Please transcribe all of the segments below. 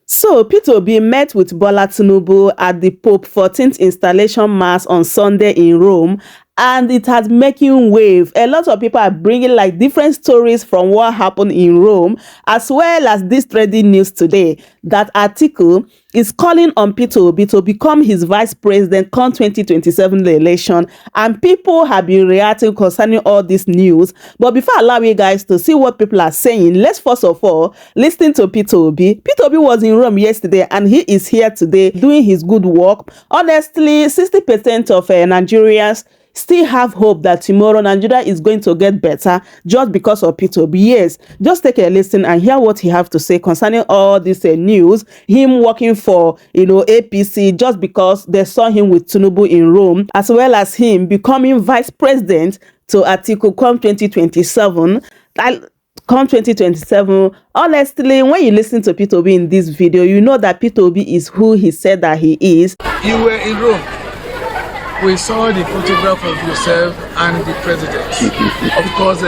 So, P2B met with Bola Tinubu at the Pope 14th installation mass on Sunday in Rome, and it has making wave. A lot of people are bringing like different stories from what happened in Rome, as well as this trending news today that Atiku is calling on P2B to become his vice president come 2027 election, and people have been reacting concerning all this news. But before I allow you guys to see what people are saying, let's first of all listen to P2B. P2B was in Rome yesterday and he is here today doing his good work. Honestly, 60% of Nigerians still have hope that tomorrow Nigeria is going to get better just because of P2B. Yes, just take a listen and hear what he have to say concerning all this news. Him working for, APC just because they saw him with Tinubu in Rome, as well as him becoming vice president to Atiku come 2027. Come 2027, honestly, when you listen to P2B in this video, you know that P2B is who he said that he is. You were in Rome. We saw the photograph of yourself and the president. Of course,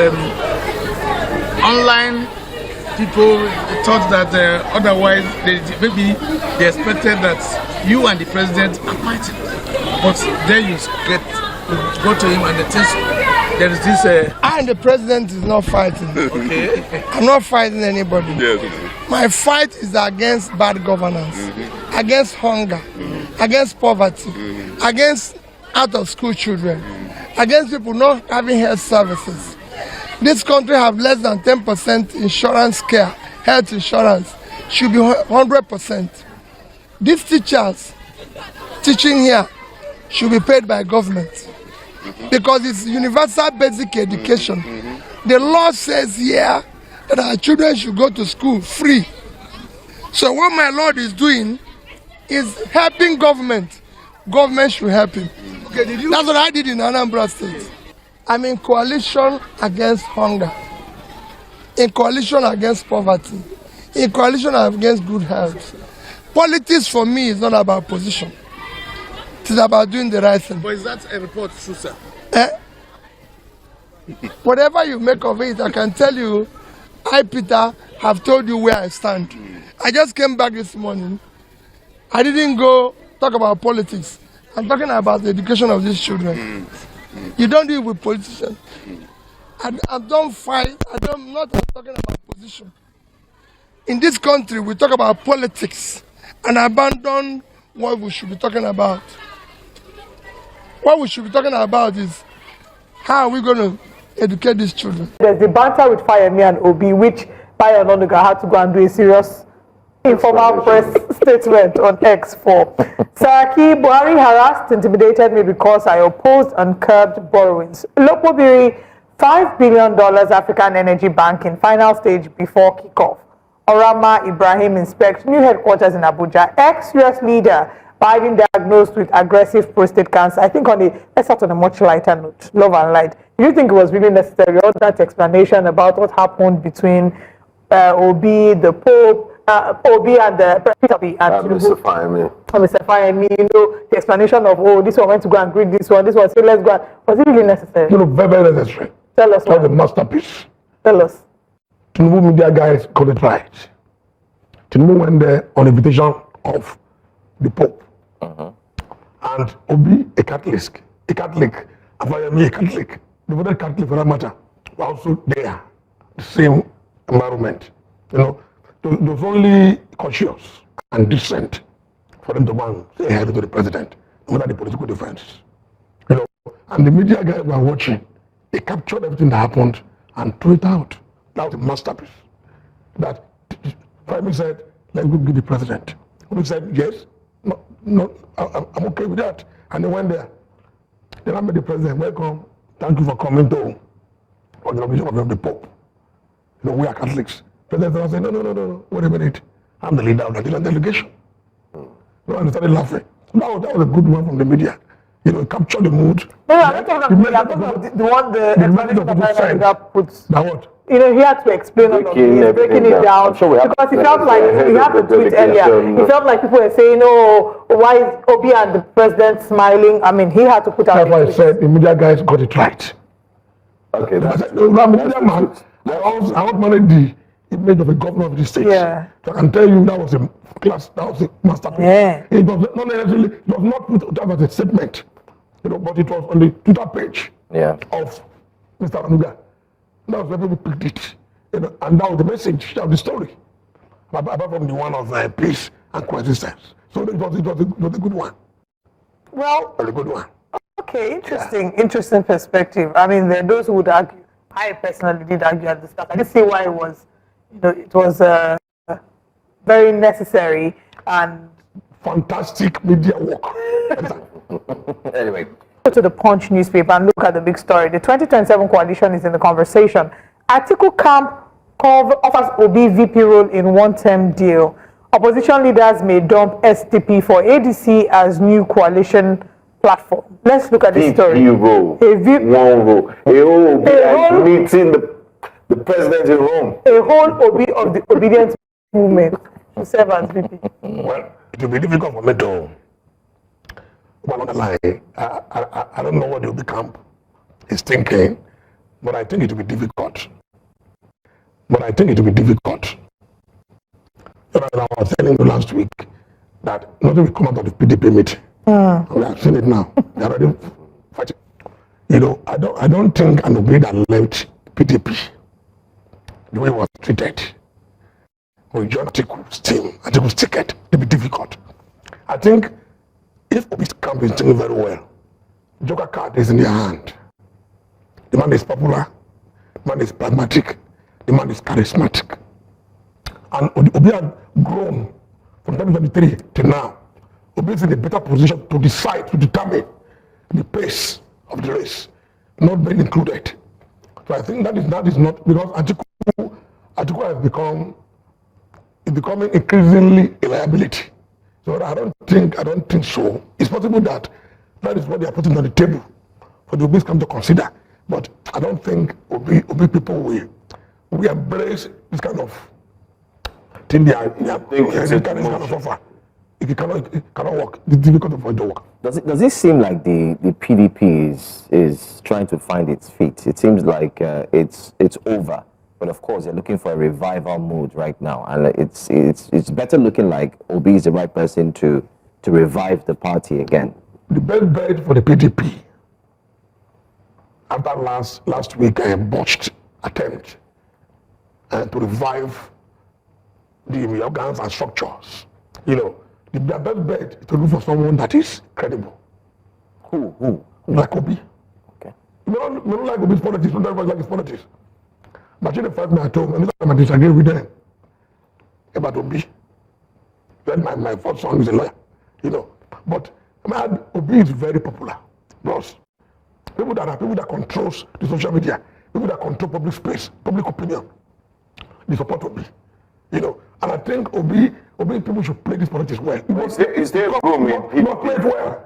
online people thought that otherwise maybe they expected that you and the president are fighting. But then you go to him and the things, there is this... I and the president is not fighting. Okay. I'm not fighting anybody. Yes. My fight is against bad governance, against hunger, against poverty, against out-of-school children, against people not having health services. This country have less than 10% insurance care, health insurance, should be 100%. These teachers teaching here should be paid by government because it's universal basic education. The law says here that our children should go to school free. So what my Lord is doing is helping government. Government should help him. Okay, that's what I did in Anambra State. I'm in coalition against hunger, in coalition against poverty, in coalition against good health. Politics for me is not about position. It is about doing the right thing. But is that a report true, sir? Whatever you make of it, I can tell you, I, Peter, have told you where I stand. I just came back this morning. I didn't go talk about politics. I'm talking about the education of these children. You don't deal with politicians. I don't fight. I'm not talking about position. In this country, we talk about politics and abandon what we should be talking about. What we should be talking about is how are we going to educate these children. There's the banter with Fayemi and Obi, which Bayo Ononuga had to go and do a serious informal press statement on X for. Saraki, Buhari harassed, intimidated me because I opposed and curbed borrowings. Lopobiri, $5 billion African Energy Bank in final stage before kickoff. Orama Ibrahim inspects new headquarters in Abuja. Ex-US leader Biden diagnosed with aggressive prostate cancer. I think let's start on a much lighter note. Love and light. Do you think it was really necessary, all that explanation about what happened between Obi, the Pope, Obi and the President and Mr. Fayemi. Mr. Fayemi, the explanation of, this one went to go and greet this one say let's go. Was it really necessary? Very, very necessary. Tell us. That was a masterpiece. Tell us. Tinubu media guys got it right. Tinubu went there on invitation of the Pope. And Obi, a Catholic, and Fayemi, a Catholic. The other Catholic, for that matter, were also there, the same environment. There was only conscience and dissent for them to go and say hello to the president, no matter the political differences. And the media guys were watching. They captured everything that happened and threw it out. That was a masterpiece. That Fayemi said, let's go give the president. Obi said, yes, no, I'm okay with that. And they went there. Then I met the president, welcome, thank you for coming to on the invitation of the Pope. We are Catholics. President said, no, wait a minute. I'm the leader of the Nigerian delegation. And they started laughing. That was a good one from the media. Capture the mood. No, I'm not talking about the one the explanation that puts. Now what? He had to explain all of this, breaking it down. Because he felt like he had to tweet earlier. He felt like people were saying, why is Obi and the president smiling? I mean, he had to put out. That's why I said the media guys got it right. Okay, that's I'm a media man. I want to manage the image of a governor of the state. Yeah. So I can tell you that was a class. That was a masterpiece. Yeah. It was not necessarily, it was not put out as a statement, but it was on the Twitter page of Mr. Anuga. That was where people picked it, and that was the message of the story, apart from the one of peace and coexistence. So it was a good one. Well, A good one. okay, interesting perspective. I mean, there are those who would argue. I personally did argue at the start. I did see why it was, it was very necessary and fantastic media work. Anyway, go to the Punch newspaper and look at the big story. The 2027 coalition is in the conversation. Atiku camp offers Obi VP role in one-term deal. Opposition leaders may dump SDP for ADC as new coalition platform. Let's look at this story. One role. Meeting the president in Rome. A whole Obi of the obedience movement to serve as VP. Well, it will be difficult for me to lie. I don't know what the Obi camp is thinking, but I think it will be difficult. I was telling you last week that nothing will come out of the PDP meeting. We have seen it now. They are already fighting. I don't think an Obi that left PDP the way he was treated will join Atiku's team. Atiku's ticket to be difficult. I think if Obi's camp is doing very well, Joker card is in their hand. The man is popular, the man is pragmatic, the man is charismatic. And Obi had grown from 2023 to now. Obi is in a better position to decide, to determine the pace of the race, not being included. So I think that is not, because Atiku has becoming increasingly a liability. So I don't think so. It's possible that is what they are putting on the table for the Obi's come to consider. But I don't think Obi people will embrace this kind of thing. They are kind of offer. If it cannot work, it's difficult for it to work. Does it seem like the PDP is trying to find its feet? It seems like it's over. But of course, they're looking for a revival mood right now, and it's better looking like Obi is the right person to revive the party again. The best bet for the PDP after last week a botched attempt to revive the organs and structures. The best bet is to look for someone that is credible. Who? Like Obi. Okay. You don't like Obi's politics, you don't like his politics. But you the first me at home, and I disagree with them about Obi. Then my first son is a lawyer, But Obi is very popular. Plus, people that controls the social media, people that control public space, public opinion, they support Obi. And I think Obi people should play this politics well. Is there room in PDP? You must play it well.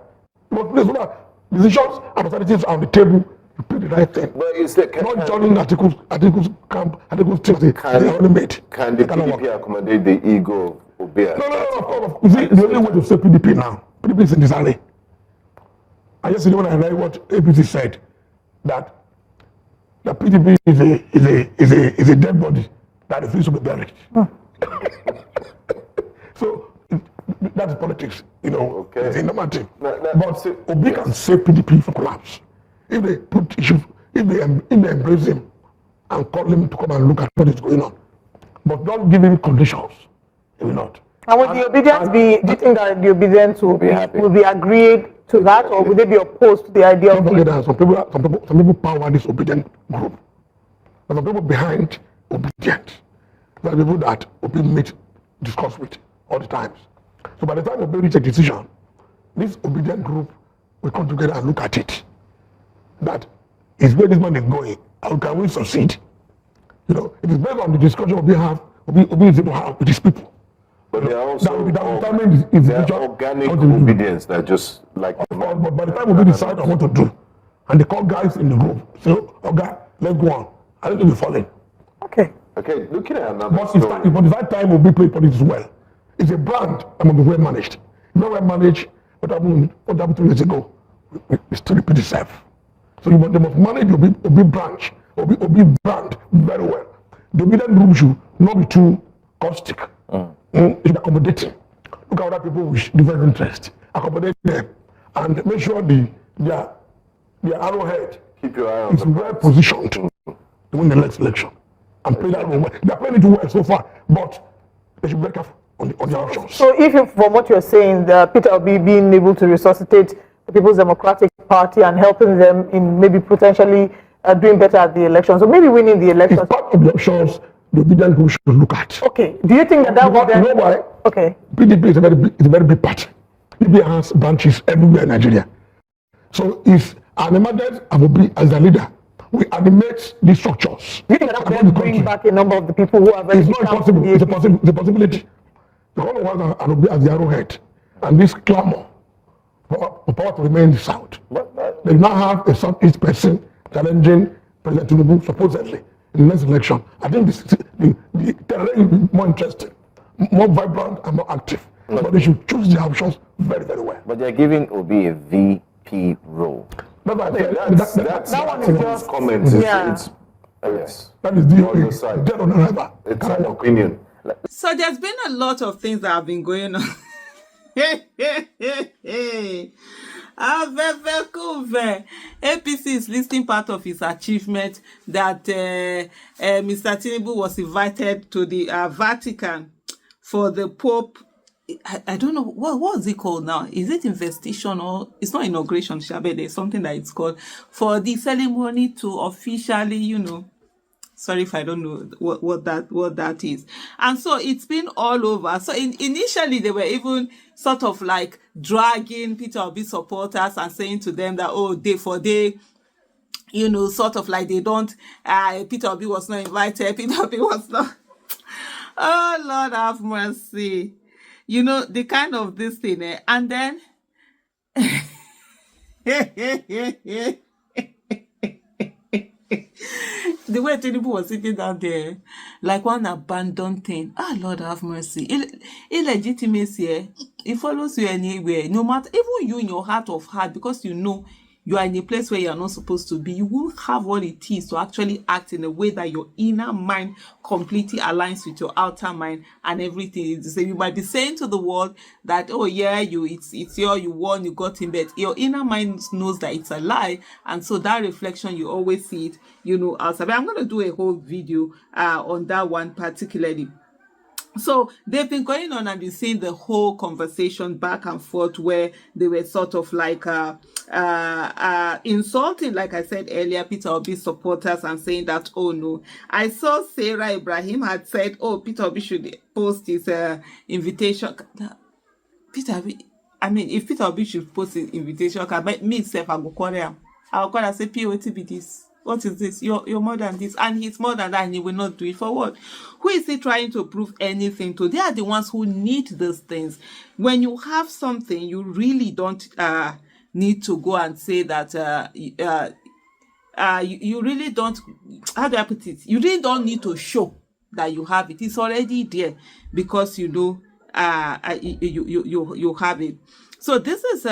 You must play it so that decisions and alternatives are on the table. You play the right thing. But is there, not joining Atiku's camp, Atiku's team. They only made. Can the PDP accommodate the ego of Obi? No, of course. You see, the only way to say PDP now, PDP is in Disarray. I just when I read what APC said, that the PDP is a dead body that refuses to be buried. So that is politics, Okay. It's a normal thing. But Obi can save PDP from collapse if they put issues, if they embrace him and call him to come and look at what is going on. But don't give him conditions. He will not. And would the obedience be? Do you think that the obedience will be agreed to that, or would they be opposed to the idea of? Some people power this obedient group. There are people behind obedient. There are people that Obi discuss with all the times. So by the time Obi reach a decision, this obedient group will come together and look at it. That is where this man is going. How can we succeed? It is based on the discussion Obi is able to have with his people. But they are also organic obedience that just like. But by the time Obi decide on what to do, and they call guys in the group, say, okay, let's go on. I need to be falling. Okay. Okay, looking at another But it's that time Obi play politics well. It's a brand that must be well managed. If not well managed, what happened 2 years ago, we still repeat itself. So they must manage Obi branch, Obi brand very well. The obedient group should not be too caustic. It should be accommodating. look at other people with different interests, accommodate them, and make sure their arrowhead Keep your eye on is the well positioned to win the next election. And play that role. They're playing it well so far, but they should be careful on the options. So if you, from what you're saying, Peter Obi being able to resuscitate the People's Democratic Party and helping them in maybe potentially doing better at the elections, or maybe winning the elections. It's part of the options the obedient people should look at. Okay. Do you think that would then... You know why? Okay. PDP is a very big party. PDP has branches everywhere in Nigeria. So if an emergence of Obi as the leader, we animate these structures. Do you think that would then bring back a number of the people who are very... It's not impossible. It's a possibility. The whole world has Obi as the arrowhead. And this clamor for power to remain in the South. They now have a Southeast person challenging President Tinubu supposedly in the next election. I think the terrain will be more interesting, more vibrant and more active. But they should choose their options very, very well. But they're giving Obi a VP role. That's what I said. That one is just... comments. Yeah. That is the other side. dead on arrival. It's an opinion. So there's been a lot of things that have been going on. APC is listing part of his achievement that Mr. Tinubu was invited to the Vatican for the Pope. I don't know what is it called now. Is it investigation or it's not inauguration? Shabe, there's something that it's called for the ceremony to officially, Sorry if I don't know what that is. And so it's been all over. So initially they were even sort of like dragging Peter Obi supporters and saying to them that, sort of like they don't, Peter Obi was not invited, Peter Obi was not. Oh, Lord have mercy. The kind of this thing, and then the way Tinubu was sitting down there, like one abandoned thing. Ah, Lord have mercy. Illegitimacy, it follows you anywhere. No matter, even you in your heart of heart, because you are in a place where you are not supposed to be, you won't have what it is to actually act in a way that your inner mind completely aligns with your outer mind and everything. So you might be saying to the world that, oh yeah, it's you won, you got in bed. Your inner mind knows that it's a lie, and so that reflection, you always see it, outside. But I'm going to do a whole video on that one particularly. So they've been going on and been seeing the whole conversation back and forth where they were sort of like insulting, like I said earlier, Peter Obi supporters and saying that, oh no. I saw Sarah Ibrahim had said, oh, Peter Obi should post his invitation. Peter Obi, if Peter Obi should post his invitation card, me self, I go call him. I'll call and say, what be this? What is this? You're more than this. And he's more than that, and he will not do it for what? Who is he trying to prove anything to? They are the ones who need these things. When you have something, you really don't need to go and say that you really don't, how do I put it? You really don't need to show that you have it. It's already there because you have it. So this is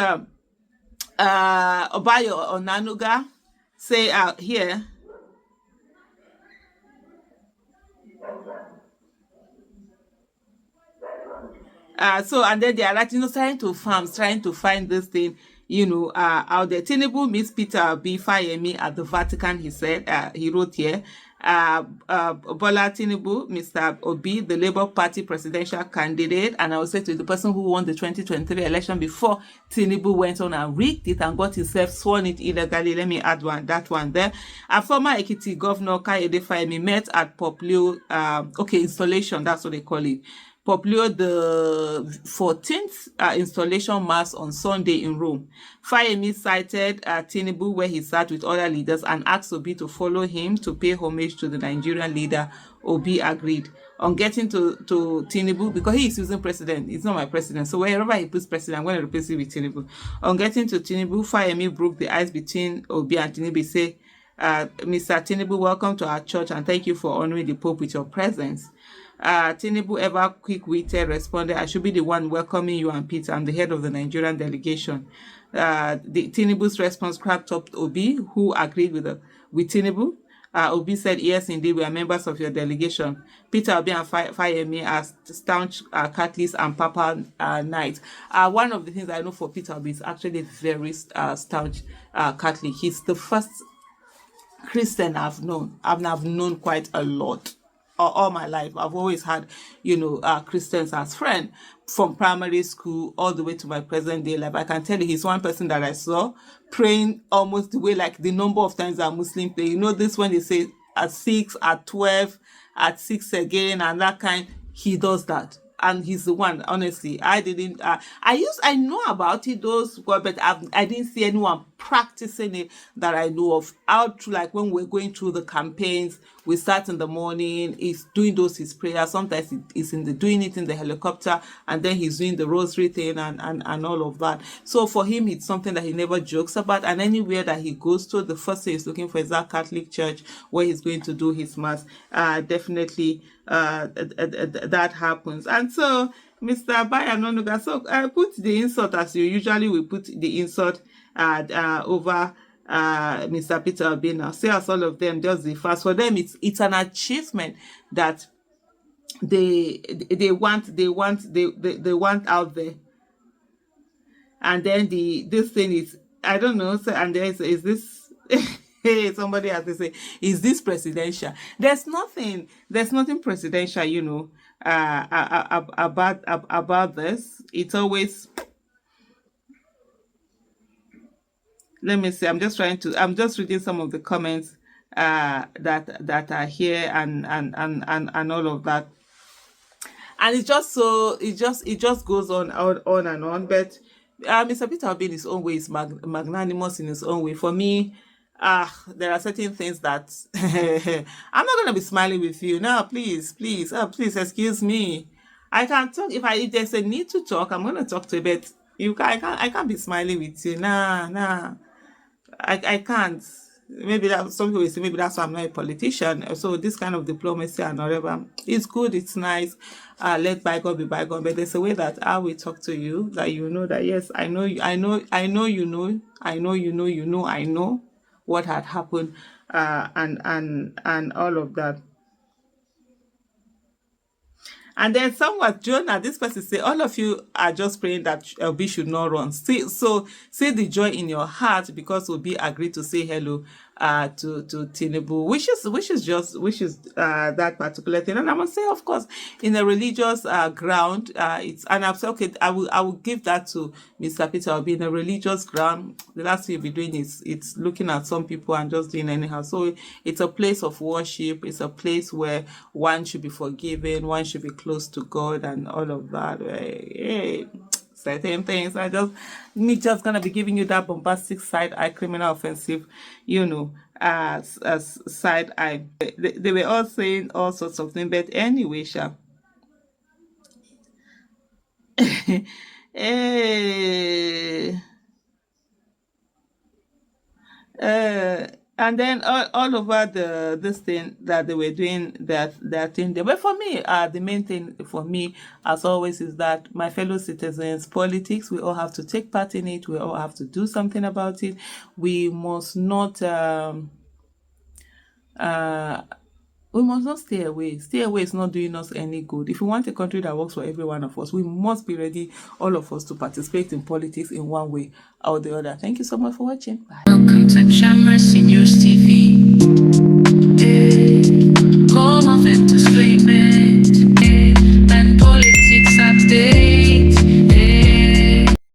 Obayo Onanuga. Say out here. And then they are trying to find this thing, out there. Tinubu meets Peter Obi Fayemi at the Vatican, he said, he wrote here. Bola Tinubu, Mr. Obi, the Labour Party presidential candidate, and I will say to the person who won the 2023 election before Tinubu went on and rigged it and got himself sworn it illegally. Let me add that one there. A former Ekiti governor, Kayode Fayemi, met at Poplio, installation, that's what they call it. Poplio, the 14th installation mass on Sunday in Rome. Fayemi cited Tinubu where he sat with other leaders and asked Obi to follow him to pay homage to the Nigerian leader. Obi agreed. On getting to Tinubu, because he is using president, he's not my president, so wherever he puts president, I'm going to replace it with Tinubu. On getting to Tinubu, Fayemi broke the ice between Obi and Tinubu. Say, Mr. Tinubu, welcome to our church and thank you for honoring the Pope with your presence. Tinubu, ever quick-witted, responded, I should be the one welcoming you and Peter. I'm the head of the Nigerian delegation. The Tinubu's response cracked up Obi, who agreed with Tinubu. Obi said, yes, indeed, we are members of your delegation. Peter Obi and Fayemi as staunch Catholics and Papa Knights. One of the things I know for Peter Obi is actually very staunch Catholic. He's the first Christian I've known. I've known quite a lot. All my life, I've always had, Christians as friends from primary school all the way to my present day life. I can tell you, he's one person that I saw praying almost the way like the number of times a Muslim pray. This when they say at 6, at 12, at 6 again, and that kind. He does that. And he's the one, honestly. I know about it, but I didn't see anyone practicing it that I know of. Out through, like when we're going through the campaigns, we start in the morning, he's doing his prayers. Sometimes he's doing it in the helicopter, and then he's doing the rosary thing and all of that. So for him, it's something that he never jokes about. And anywhere that he goes to, the first thing he's looking for is that Catholic church where he's going to do his mass. Definitely that happens. And so Mr. Bayanonuga, so I put the insult as you usually will put the insult over Mr. Peter Obi now. Say as all of them just the fast. For them it's an achievement that they want out there. And then this thing is, I don't know, so, and is this hey, somebody has to say, is this presidential? There's nothing presidential, about this. It's always, let me see, I'm just reading some of the comments that are here and all of that. And it just goes on and on. But Mr. Peter Obi in his own way is magnanimous in his own way. For me, there are certain things that I'm not gonna be smiling with you. No, please, excuse me. I can talk if there's a need to talk. I'm gonna talk to you, but I can't be smiling with you. Nah. I can't. Maybe that some people will say maybe that's why I'm not a politician. So this kind of diplomacy and whatever, it's good, it's nice. Let bygone be bygone. But there's a way that I will talk to you that you know that yes, I know what had happened, and all of that. And then somewhat, Jonah, this person say, all of you are just praying that Obi should not run. See the joy in your heart because Obi agreed to say hello to Tinubu, which is that particular thing. And I must say, of course, in a religious ground, and I've said, okay, I will give that to Mr. Peter Obi. In a religious ground, the last thing you'll be doing is it's looking at some people and just doing anyhow. So it's a place of worship. It's a place where one should be forgiven, one should be close to God, and all of that. Hey, certain things. Just gonna be giving you that bombastic side eye, criminal offensive, side eye. They were all saying all sorts of things, but anyway, and then all over this thing that they were doing that thing there. But for me, the main thing for me, as always, is that my fellow citizens, politics, we all have to take part in it. We all have to do something about it. We must not stay away. Stay away is not doing us any good. If we want a country that works for every one of us, we must be ready, all of us, to participate in politics in one way or the other. Thank you so much for watching. Bye. Welcome to Shammer Seniors TV. Call of it.